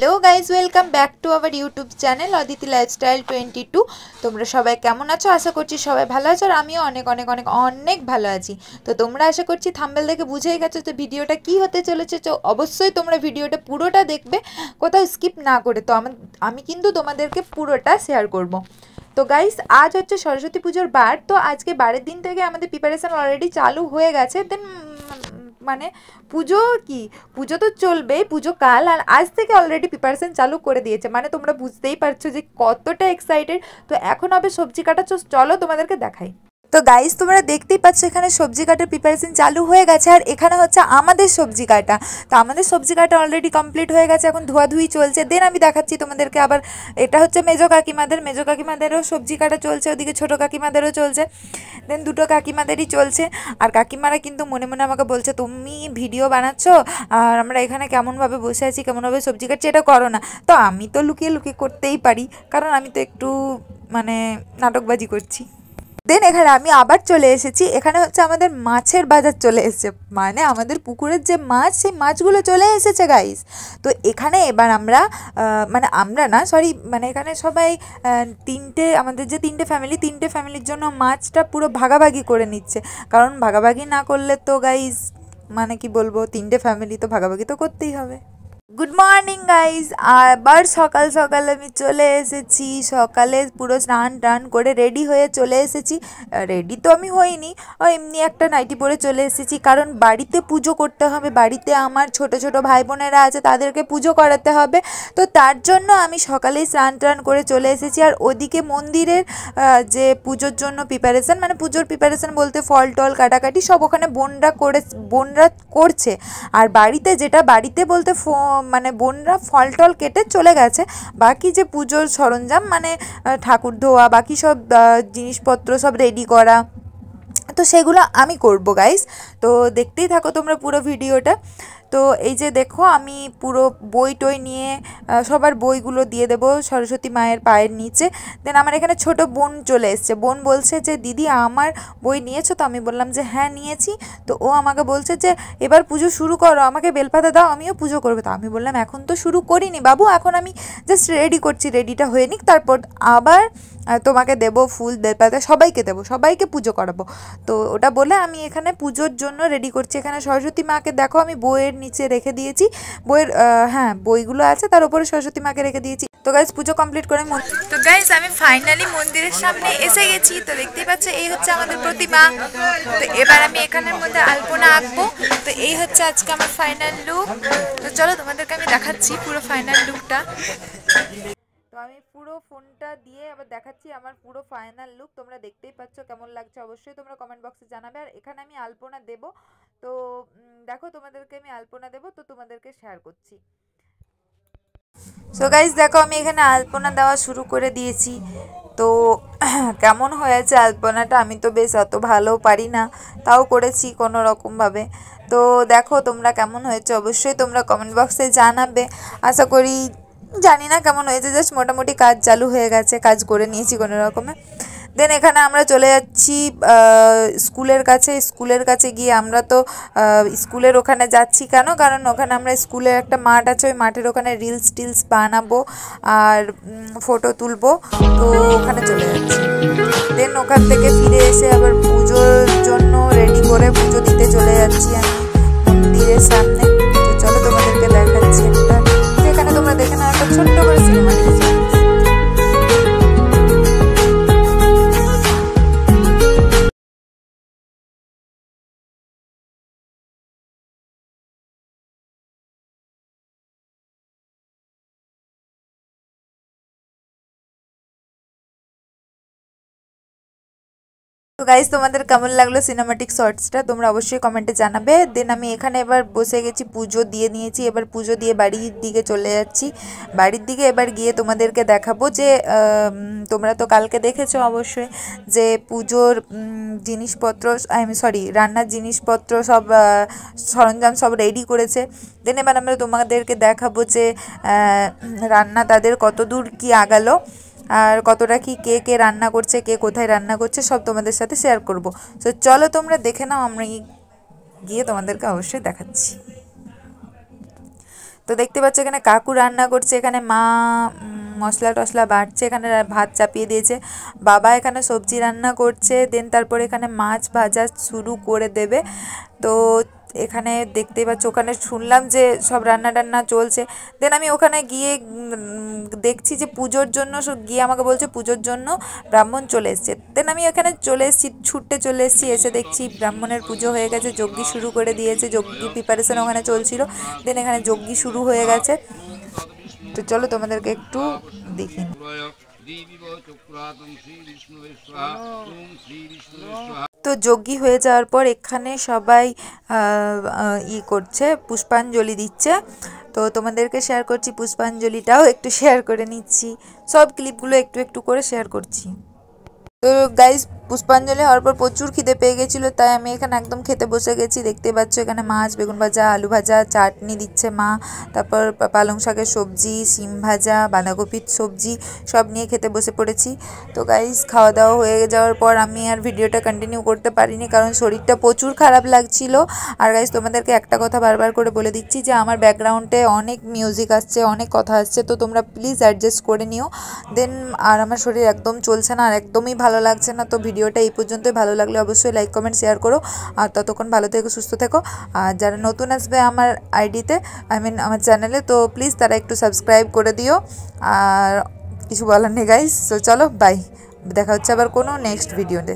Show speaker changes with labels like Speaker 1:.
Speaker 1: Hello guys, welcome back to our YouTube channel Aditi lifestyle 22। তোমরা সবাই কেমন আছো? আশা করছি সবাই ভালো আছো, আর আমিও অনেক অনেক অনেক অনেক ভালো আছি। তো তোমরা আশা করছি থাম্বনেল দেখে বুঝেই গেছো তো ভিডিওটা কি হতে চলেছে। তো অবশ্যই তোমরা ভিডিওটা পুরোটা দেখবে, কোথাও স্কিপ না করে। তো আমি কিন্তু তোমাদেরকে পুরোটা শেয়ার করব। তো গাইস, আজ হচ্ছে সরস্বতী পুজোর বার। তো আজকে বারের দিন থেকে আমাদের প্রিপারেশন অলরেডি চালু হয়ে গেছে। দেন মানে পুজো কি, পুজো তো চলবেই, পুজো কাল, আর আজ থেকে অলরেডি প্রিপারেশন চালু করে দিয়েছে। মানে তোমরা বুঝতেই পারছো যে কতটা এক্সাইটেড। তো এখন হবে সবজি কাটা, চলো তোমাদেরকে দেখাই। তো গাইস, তোমরা দেখতেই পাচ্ছ এখানে সবজি কাটার প্রিপারেশন চালু হয়ে গেছে, আর এখানে হচ্ছে আমাদের সবজি কাটা। তো আমাদের সবজি কাটা অলরেডি কমপ্লিট হয়ে গেছে, এখন ধোয়াধুয়ি চলছে। দেন আমি দেখাচ্ছি তোমাদেরকে। আবার এটা হচ্ছে মেজো কাকিমাদেরও সবজি কাটা চলছে, ওদিকে ছোটো কাকিমাদেরও চলছে। দেন দুটো কাকিমাদেরই চলছে। আর কাকিমারা কিন্তু মনে মনে আমাকে বলছে, তুমি ভিডিও বানাচ্ছ আর আমরা এখানে কেমনভাবে বসে আছি, কেমনভাবে সবজি কাটছি, এটা করো না। তো আমি তো লুকিয়ে লুকিয়ে করতেই পারি, কারণ আমি তো একটু মানে নাটকবাজি করছি। দেন এখানে আমি আবার চলে এসেছি। এখানে হচ্ছে আমাদের মাছের বাজার চলে এসেছে, মানে আমাদের পুকুরের যে মাছ, সেই মাছগুলো চলে এসেছে গাইস। তো এখানে এবার আমরা আমরা না, সরি, মানে এখানে সবাই আমাদের যে তিনটে ফ্যামিলির জন্য মাছটা পুরো ভাগাভাগি করে নিচ্ছে। কারণ ভাগাভাগি না করলে তো গাইস, মানে কি বলবো, তিনটে ফ্যামিলি তো ভাগাভাগি তো করতেই হবে। গুড মর্নিং গাইজ, আবার সকাল সকাল আমি চলে এসেছি। সকালে পুরো স্নান টান করে রেডি হয়ে চলে এসেছি। রেডি তো আমি হইনি, এমনি একটা নাইটি পরে চলে এসেছি, কারণ বাড়িতে পুজো করতে হবে। বাড়িতে আমার ছোট ছোট ভাই বোনেরা আছে, তাদেরকে পুজো করাতে হবে। তো তার জন্য আমি সকালেই স্নান টান করে চলে এসেছি। আর ওদিকে মন্দিরের যে পুজোর জন্য প্রিপারেশান, মানে পুজোর প্রিপারেশান বলতে ফল টল কাটাকাটি সব ওখানে বোনরা করছে। আর বাড়িতে বলতে মানে বোনরা ফল টল কেটে চলে গেছে। বাকি যে পুজোর সরঞ্জাম, মানে ঠাকুর ধোয়া, বাকি সব জিনিসপত্র সব রেডি করা, তো সেগুলো আমি করব গাইস। তো দেখতেই থাকো তোমরা পুরো ভিডিওটা। তো এই যে দেখো, আমি পুরো বই টই নিয়ে সবার বইগুলো দিয়ে দেবো সরস্বতী মায়ের পায়ের নিচে। দেন আমার এখানে ছোট বোন চলে এসছে। বোন বলছে যে, দিদি আমার বই নিয়েছো? তো আমি বললাম যে হ্যাঁ নিয়েছি। তো ও আমাকে বলছে যে এবার পুজো শুরু করো, আমাকে বেলপাতা দাও, আমিও পুজো করবো। তো আমি বললাম এখন তো শুরু করিনি বাবু, এখন আমি জাস্ট রেডি করছি, রেডিটা হয়ে নিক, তারপর আবার তোমাকে দেবো ফুল, বেলপাতা, সবাইকে দেবো, সবাইকে পুজো করাবো। তো ওটা বলে আমি এখানে পুজোর জন্য রেডি করছি। এখানে সরস্বতী মাকে দেখো আমি বইয়ের নিচে রেখে দিয়েছি। বইয়ের হ্যাঁ, বইগুলো আছে, তার উপরে সরস্বতী মাকে রেখে দিয়েছি। তো গাইজ, পুজো কমপ্লিট করে তো গাইজ আমি ফাইনালি মন্দিরের সামনে এসে গেছি। তো দেখতেই পাচ্ছ এই হচ্ছে আমাদের প্রতিমা। তো এবার আমি এখানের মধ্যে আলপনা আঁকবো। তো এই হচ্ছে আজকে আমার ফাইনাল লুক। তো চলো তোমাদেরকে আমি দেখাচ্ছি পুরো ফাইনাল লুকটা। তো আমি পুরো ফোনটা দিয়ে আবার দেখাচ্ছি আমার পুরো ফাইনাল লুক। তোমরা দেখতেই পাচ্ছ কেমন লাগছে, অবশ্যই তোমরা কমেন্ট বক্সে জানাবে। আর এখানে আমি আলপনা দেব। তো দেখো, তোমাদেরকে আমি আলপনা দেব, তো তোমাদেরকে শেয়ার করছি। সো গাইজ দেখো, আমি এখানে আলপনা দেওয়া শুরু করে দিয়েছি। তো কেমন হয়েছে আলপনাটা? আমি তো বেশ অত ভালো পারি না, তাও করেছি কোনো রকমভাবে। তো দেখো তোমরা কেমন হয়েছে, অবশ্যই তোমরা কমেন্ট বক্সে জানাবে। আশা করি, জানি না কেমন হয়েছে, জাস্ট মোটামুটি কাজ চালু হয়ে গেছে, কাজ করে নিয়েছি কোনো রকমে। দেন এখানে আমরা চলে যাচ্ছি স্কুলের কাছে গিয়ে আমরা তো স্কুলের ওখানে যাচ্ছি কেন, কারণ ওখানে আমরা স্কুলের একটা মাঠ আছে, ওই মাঠের ওখানে রিলস টিলস বানাবো আর ফটো তুলবো। তো ওখানে চলে যাচ্ছি। দেন ওখান থেকে ফিরে এসে আবার পুজোর জন্য রেডি করে পুজো দিতে চলে যাচ্ছি আমি মন্দিরের সামনে। তো চলো তোমাদেরকে দেখাচ্ছি একটা, এখানে তোমরা দেখে নাও একটা ছোট্ট করে সিনেমা। তো গাইজ, তোমাদের কেমন লাগলো সিনেমাটিক শর্টসটা তোমরা অবশ্যই কমেন্টে জানাবে। দেন আমি এখানে এবার বসে গেছি, পুজো দিয়ে নিয়েছি। এবার পুজো দিয়ে বাড়ির দিকে চলে যাচ্ছি। বাড়ির দিকে এবার গিয়ে তোমাদেরকে দেখাবো যে তোমরা তো কালকে দেখেছো অবশ্যই যে পুজোর জিনিসপত্র, রান্নার জিনিসপত্র সব সরঞ্জাম সব রেডি করেছে। দেন এবার আমরা তোমাদেরকে দেখাবো যে রান্না তাদের কত দূর কী আগালো, আর কতটা কি কে রান্না করছে, কে কোথায় রান্না করছে, সব তোমাদের সাথে শেয়ার করব। তো চলো তোমরা দেখে নাও, আমরা গিয়ে তোমাদেরকে অবশ্যই দেখাচ্ছি। তো দেখতে পাচ্ছ এখানে কাকু রান্না করছে, এখানে মা মশলা টশলা বাটছে, এখানে ভাত চাপিয়ে দিয়েছে, বাবা এখানে সবজি রান্না করছে, দেন তারপরে এখানে মাছ ভাজা শুরু করে দেবে। তো এখানে দেখতেই পাচ্ছ ওখানে শুনলাম যে সব রান্না টান্না চলছে। দেন আমি ওখানে গিয়ে দেখছি যে পুজোর জন্য গিয়ে আমাকে বলছে পুজোর জন্য ব্রাহ্মণ চলে এসছে। দেন আমি এখানে চলে এসেছি, ছুটতে চলে এসেছি, এসে দেখছি ব্রাহ্মণের পুজো হয়ে গেছে, যজ্ঞি শুরু করে দিয়েছে, যজ্ঞি প্রিপারেশন ওখানে চলছিল। দেন এখানে যজ্ঞি শুরু হয়ে গেছে। তো চলো তোমাদেরকে একটু দেখি। তো যজ্ঞি হয়ে যাওয়ার পর এখানে সবাই করছে, পুষ্পাঞ্জলি দিচ্ছে। তো তোমাদেরকে শেয়ার করছি, পুষ্পাঞ্জলিটাও একটু শেয়ার করে নিচ্ছি, সব ক্লিপগুলো একটু একটু করে শেয়ার করছি। তো গাইজ পুষ্পাঞ্জলি হওয়ার পর প্রচুর খিদে পেয়ে গেছিলো, তাই আমি এখানে একদম খেতে বসে গেছি। দেখতে পাচ্ছ এখানে মাছ, বেগুন ভাজা, আলু ভাজা, চাটনি দিচ্ছে মা, তারপর পালং শাকের সবজি, শিম ভাজা, বাঁধাকপির সবজি সব নিয়ে খেতে বসে পড়েছি। তো গাইজ খাওয়া দাওয়া হয়ে যাওয়ার পর আমি আর ভিডিওটা কন্টিনিউ করতে পারিনি, কারণ শরীরটা প্রচুর খারাপ লাগছিল। আর গাইজ তোমাদেরকে একটা কথা বারবার করে বলে দিচ্ছি যে আমার ব্যাকগ্রাউন্ডে অনেক মিউজিক আসছে, অনেক কথা আসছে, তো তোমরা প্লিজ অ্যাডজাস্ট করে নিও। দেন আর আমার শরীর একদম চলছে না, আর একদমই ভালো লাগছে না। তো ভিডিওটা এই পর্যন্তই, ভালো লাগলে অবশ্যই লাইক কমেন্ট শেয়ার করো। আর ততক্ষণ ভালো থেকো, সুস্থ থেকো। আর যারা নতুন আসবে আমার আইডিতে, আমার চ্যানেলে, তো প্লিজ তারা একটু সাবস্ক্রাইব করে দিও। আর কিছু বলার নেই গাইস, তো চলো বাই, দেখা হচ্ছে আবার কোনো নেক্সট ভিডিওতে।